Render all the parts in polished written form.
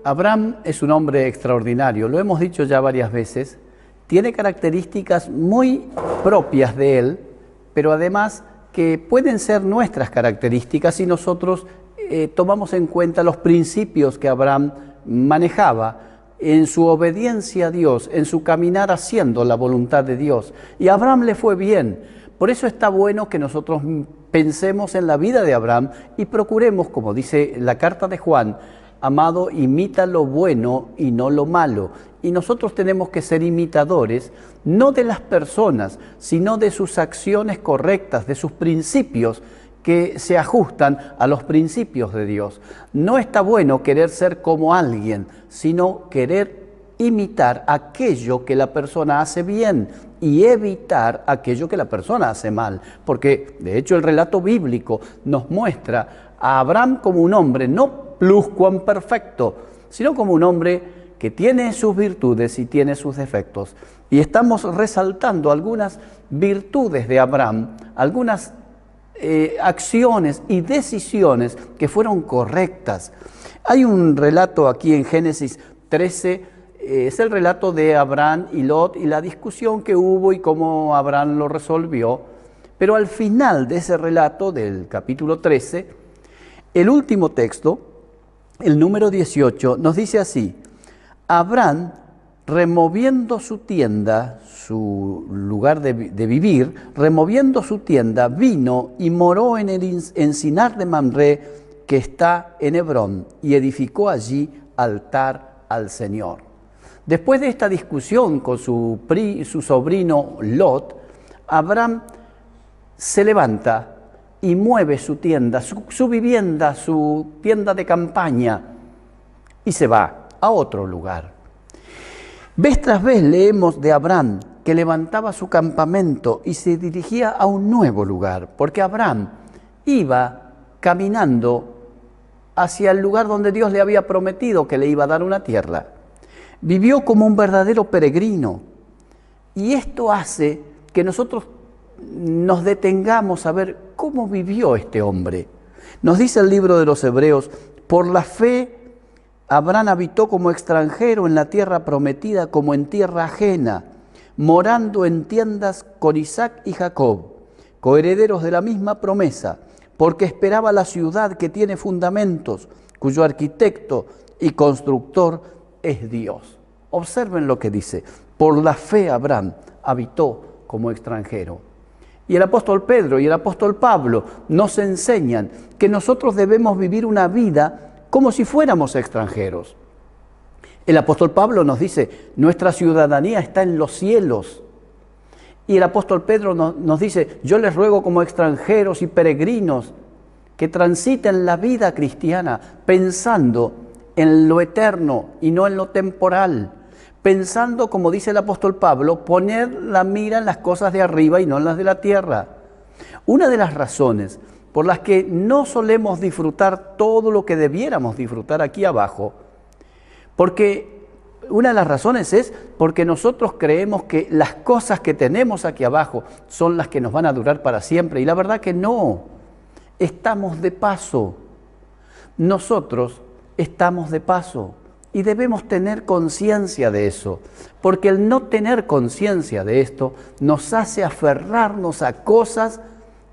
Abraham es un hombre extraordinario, lo hemos dicho ya varias veces, tiene características muy propias de él, pero además que pueden ser nuestras características si nosotros tomamos en cuenta los principios que Abraham manejaba en su obediencia a Dios, en su caminar haciendo la voluntad de Dios. Y a Abraham le fue bien. Por eso está bueno que nosotros pensemos en la vida de Abraham y procuremos, como dice la carta de Juan, amado, imita lo bueno y no lo malo. Y nosotros tenemos que ser imitadores, no de las personas, sino de sus acciones correctas, de sus principios que se ajustan a los principios de Dios. No está bueno querer ser como alguien, sino querer imitar aquello que la persona hace bien y evitar aquello que la persona hace mal. Porque, de hecho, el relato bíblico nos muestra a Abraham como un hombre no pluscuamperfecto, sino como un hombre que tiene sus virtudes y tiene sus defectos. Y estamos resaltando algunas virtudes de Abraham, algunas acciones y decisiones que fueron correctas. Hay un relato aquí en Génesis 13, es el relato de Abraham y Lot y la discusión que hubo y cómo Abraham lo resolvió. Pero al final de ese relato del capítulo 13, el último texto, el número 18, nos dice así: Abraham, removiendo su tienda, su lugar de vivir, removiendo su tienda, vino y moró en el encinar de Mamre, que está en Hebrón, y edificó allí altar al Señor. Después de esta discusión con su sobrino Lot, Abraham se levanta y mueve su tienda, su vivienda, su tienda de campaña, y se va a otro lugar. Vez tras vez leemos de Abraham que levantaba su campamento y se dirigía a un nuevo lugar, porque Abraham iba caminando hacia el lugar donde Dios le había prometido que le iba a dar una tierra. Vivió como un verdadero peregrino, y esto hace que nosotros nos detengamos a ver cómo vivió este hombre. Nos dice el libro de los Hebreos: por la fe Abraham habitó como extranjero en la tierra prometida, como en tierra ajena, morando en tiendas con Isaac y Jacob, coherederos de la misma promesa, porque esperaba la ciudad que tiene fundamentos, cuyo arquitecto y constructor es Dios. Observen lo que dice: por la fe Abraham habitó como extranjero. Y el apóstol Pedro y el apóstol Pablo nos enseñan que nosotros debemos vivir una vida como si fuéramos extranjeros. El apóstol Pablo nos dice: nuestra ciudadanía está en los cielos. Y el apóstol Pedro nos dice: yo les ruego como extranjeros y peregrinos que transiten la vida cristiana pensando en lo eterno y no en lo temporal. Pensando, como dice el apóstol Pablo, poner la mira en las cosas de arriba y no en las de la tierra. Una de las razones por las que no solemos disfrutar todo lo que debiéramos disfrutar aquí abajo, porque una de las razones es porque nosotros creemos que las cosas que tenemos aquí abajo son las que nos van a durar para siempre, y la verdad que no, estamos de paso. Nosotros estamos de paso y debemos tener conciencia de eso, porque el no tener conciencia de esto nos hace aferrarnos a cosas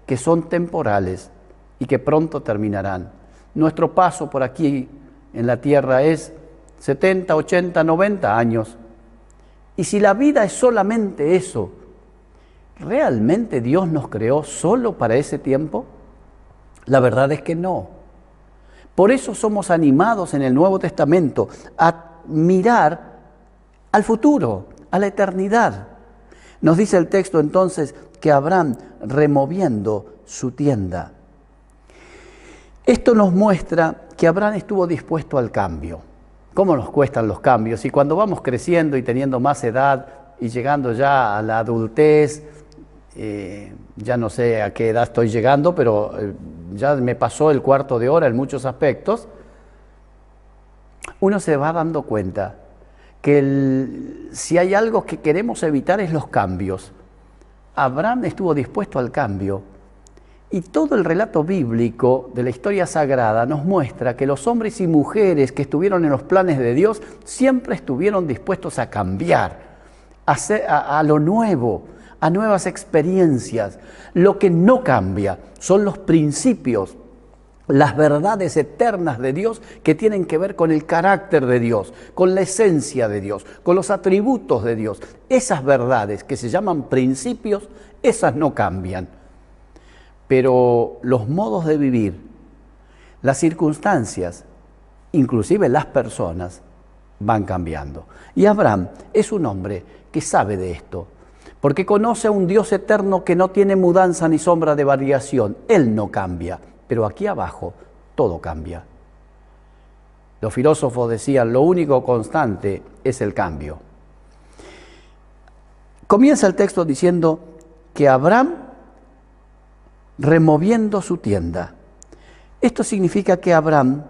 que son temporales y que pronto terminarán. Nuestro paso por aquí en la tierra es 70, 80, 90 años. Y si la vida es solamente eso, ¿realmente Dios nos creó solo para ese tiempo? La verdad es que no. Por eso somos animados en el Nuevo Testamento a mirar al futuro, a la eternidad. Nos dice el texto entonces que Abraham removiendo su tienda. Esto nos muestra que Abraham estuvo dispuesto al cambio. ¿Cómo nos cuestan los cambios? Y cuando vamos creciendo y teniendo más edad y llegando ya a la adultez, ya no sé a qué edad estoy llegando, pero ya me pasó el cuarto de hora en muchos aspectos, uno se va dando cuenta que si hay algo que queremos evitar es los cambios. Abraham estuvo dispuesto al cambio Y todo el relato bíblico de la historia sagrada nos muestra que los hombres y mujeres que estuvieron en los planes de Dios siempre estuvieron dispuestos a cambiar, a lo nuevo, a nuevas experiencias. Lo que no cambia son los principios, las verdades eternas de Dios que tienen que ver con el carácter de Dios, con la esencia de Dios, con los atributos de Dios. Esas verdades que se llaman principios, esas no cambian. Pero los modos de vivir, las circunstancias, inclusive las personas, van cambiando. Y Abraham es un hombre que sabe de esto, porque conoce a un Dios eterno que no tiene mudanza ni sombra de variación. Él no cambia, pero aquí abajo todo cambia. Los filósofos decían, lo único constante es el cambio. Comienza el texto diciendo que Abraham removiendo su tienda. Esto significa que Abraham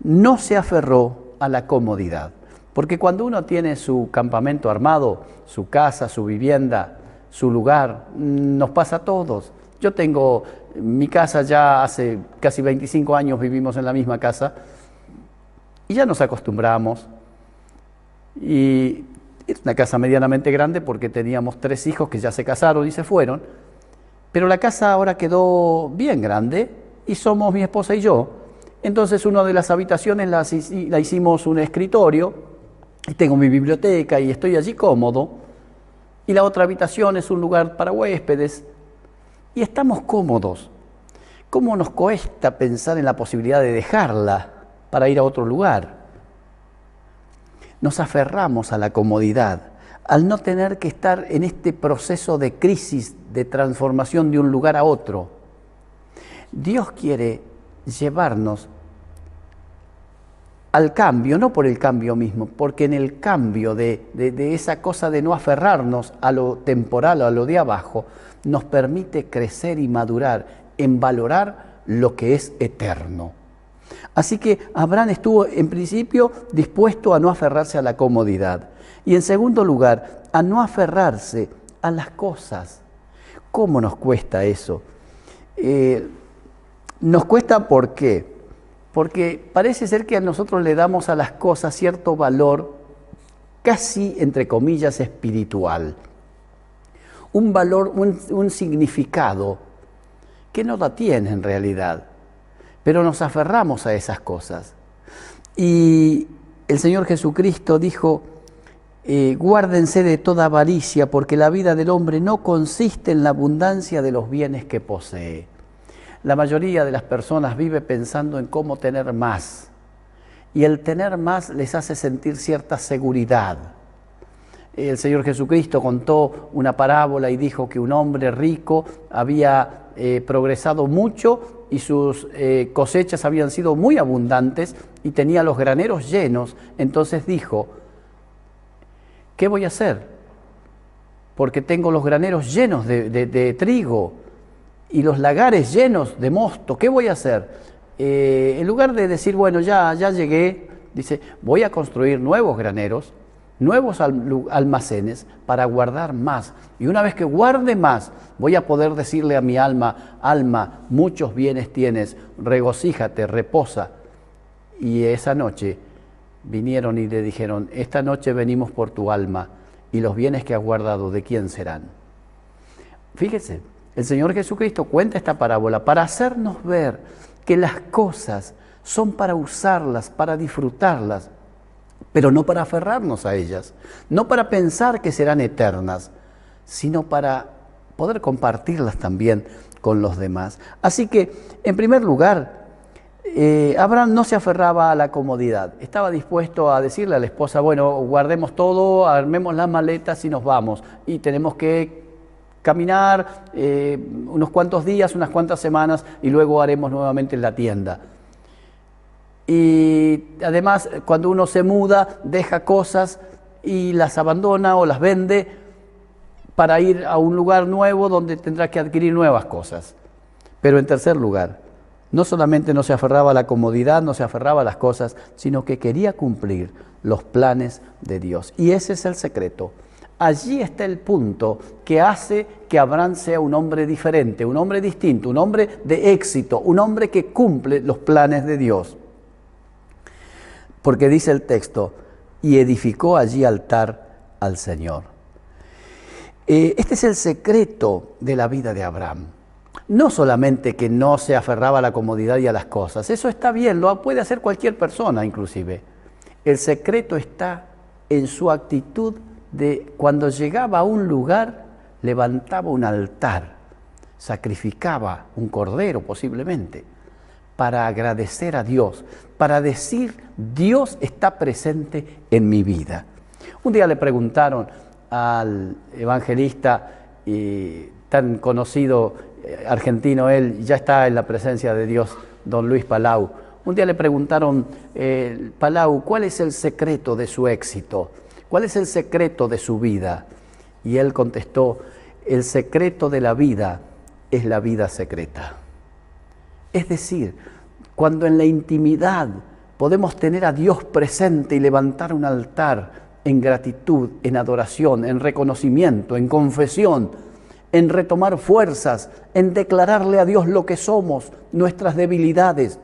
no se aferró a la comodidad, porque cuando uno tiene su campamento armado, su casa, su vivienda, su lugar, nos pasa a todos. Yo tengo mi casa ya hace casi 25 años, vivimos en la misma casa y ya nos acostumbramos. Y es una casa medianamente grande porque teníamos 3 hijos que ya se casaron y se fueron. Pero la casa ahora quedó bien grande y somos mi esposa y yo. Entonces una de las habitaciones la hicimos un escritorio y tengo mi biblioteca y estoy allí cómodo. Y la otra habitación es un lugar para huéspedes y estamos cómodos. ¿Cómo nos cuesta pensar en la posibilidad de dejarla para ir a otro lugar? Nos aferramos a la comodidad, al no tener que estar en este proceso de crisis, de transformación de un lugar a otro. Dios quiere llevarnos al cambio, no por el cambio mismo, porque en el cambio de esa cosa de no aferrarnos a lo temporal o a lo de abajo, nos permite crecer y madurar en valorar lo que es eterno. Así que Abraham estuvo en principio dispuesto a no aferrarse a la comodidad. Y en segundo lugar, a no aferrarse a las cosas. ¿Cómo nos cuesta eso? Nos cuesta ¿por qué? Porque parece ser que a nosotros le damos a las cosas cierto valor casi, entre comillas, espiritual. Un valor, un significado que no la tiene en realidad. Pero nos aferramos a esas cosas. Y el Señor Jesucristo dijo, guárdense de toda avaricia, porque la vida del hombre no consiste en la abundancia de los bienes que posee. La mayoría de las personas vive pensando en cómo tener más. Y el tener más les hace sentir cierta seguridad. El Señor Jesucristo contó una parábola y dijo que un hombre rico había progresado mucho y sus cosechas habían sido muy abundantes y tenía los graneros llenos. Entonces dijo, ¿qué voy a hacer? Porque tengo los graneros llenos de trigo y los lagares llenos de mosto. ¿Qué voy a hacer? En lugar de decir, bueno, ya llegué, dice, voy a construir nuevos graneros, nuevos almacenes para guardar más. Y una vez que guarde más, voy a poder decirle a mi alma, alma, muchos bienes tienes, regocíjate, reposa. Y esa noche vinieron y le dijeron, esta noche venimos por tu alma y los bienes que has guardado, ¿de quién serán? Fíjese, el Señor Jesucristo cuenta esta parábola para hacernos ver que las cosas son para usarlas, para disfrutarlas, pero no para aferrarnos a ellas, no para pensar que serán eternas, sino para poder compartirlas también con los demás. Así que, en primer lugar, Abraham no se aferraba a la comodidad, estaba dispuesto a decirle a la esposa, bueno, guardemos todo, armemos las maletas y nos vamos, y tenemos que caminar unos cuantos días, unas cuantas semanas, y luego haremos nuevamente la tienda. Y además, cuando uno se muda, deja cosas y las abandona o las vende para ir a un lugar nuevo donde tendrá que adquirir nuevas cosas. Pero en tercer lugar, no solamente no se aferraba a la comodidad, no se aferraba a las cosas, sino que quería cumplir los planes de Dios. Y ese es el secreto. Allí está el punto que hace que Abraham sea un hombre diferente, un hombre distinto, un hombre de éxito, un hombre que cumple los planes de Dios. Porque dice el texto, y edificó allí altar al Señor. Este es el secreto de la vida de Abraham. No solamente que no se aferraba a la comodidad y a las cosas, eso está bien, lo puede hacer cualquier persona inclusive. El secreto está en su actitud de cuando llegaba a un lugar, levantaba un altar, sacrificaba un cordero posiblemente, para agradecer a Dios, para decir, Dios está presente en mi vida. Un día le preguntaron al evangelista tan conocido argentino, él ya está en la presencia de Dios, don Luis Palau. Un día le preguntaron, Palau, ¿cuál es el secreto de su éxito? ¿Cuál es el secreto de su vida? Y él contestó, el secreto de la vida es la vida secreta. Es decir, cuando en la intimidad podemos tener a Dios presente y levantar un altar en gratitud, en adoración, en reconocimiento, en confesión, en retomar fuerzas, en declararle a Dios lo que somos, nuestras debilidades,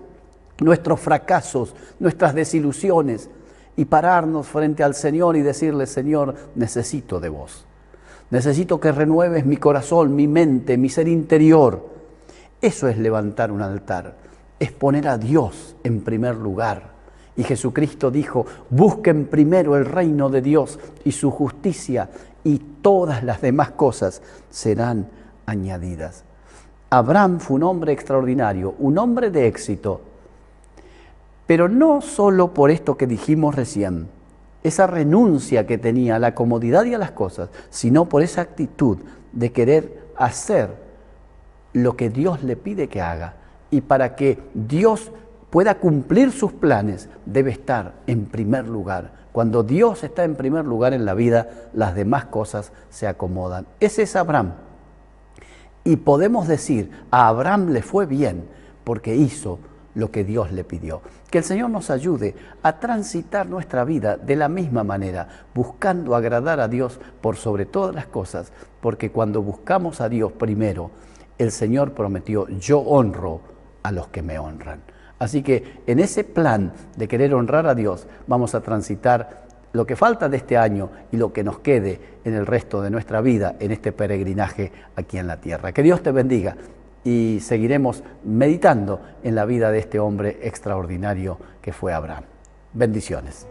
nuestros fracasos, nuestras desilusiones, y pararnos frente al Señor y decirle, Señor, necesito de vos. Necesito que renueves mi corazón, mi mente, mi ser interior. Eso es levantar un altar, es poner a Dios en primer lugar. Y Jesucristo dijo, busquen primero el reino de Dios y su justicia, y todas las demás cosas serán añadidas. Abraham fue un hombre extraordinario, un hombre de éxito, pero no solo por esto que dijimos recién, esa renuncia que tenía a la comodidad y a las cosas, sino por esa actitud de querer hacer lo que Dios le pide que haga. Y para que Dios pueda cumplir sus planes, debe estar en primer lugar. Cuando Dios está en primer lugar en la vida, las demás cosas se acomodan. Ese es Abraham. Y podemos decir, a Abraham le fue bien porque hizo lo que Dios le pidió. Que el Señor nos ayude a transitar nuestra vida de la misma manera, buscando agradar a Dios por sobre todas las cosas, porque cuando buscamos a Dios primero, el Señor prometió, yo honro a los que me honran. Así que en ese plan de querer honrar a Dios, vamos a transitar lo que falta de este año y lo que nos quede en el resto de nuestra vida, en este peregrinaje aquí en la tierra. Que Dios te bendiga y seguiremos meditando en la vida de este hombre extraordinario que fue Abraham. Bendiciones.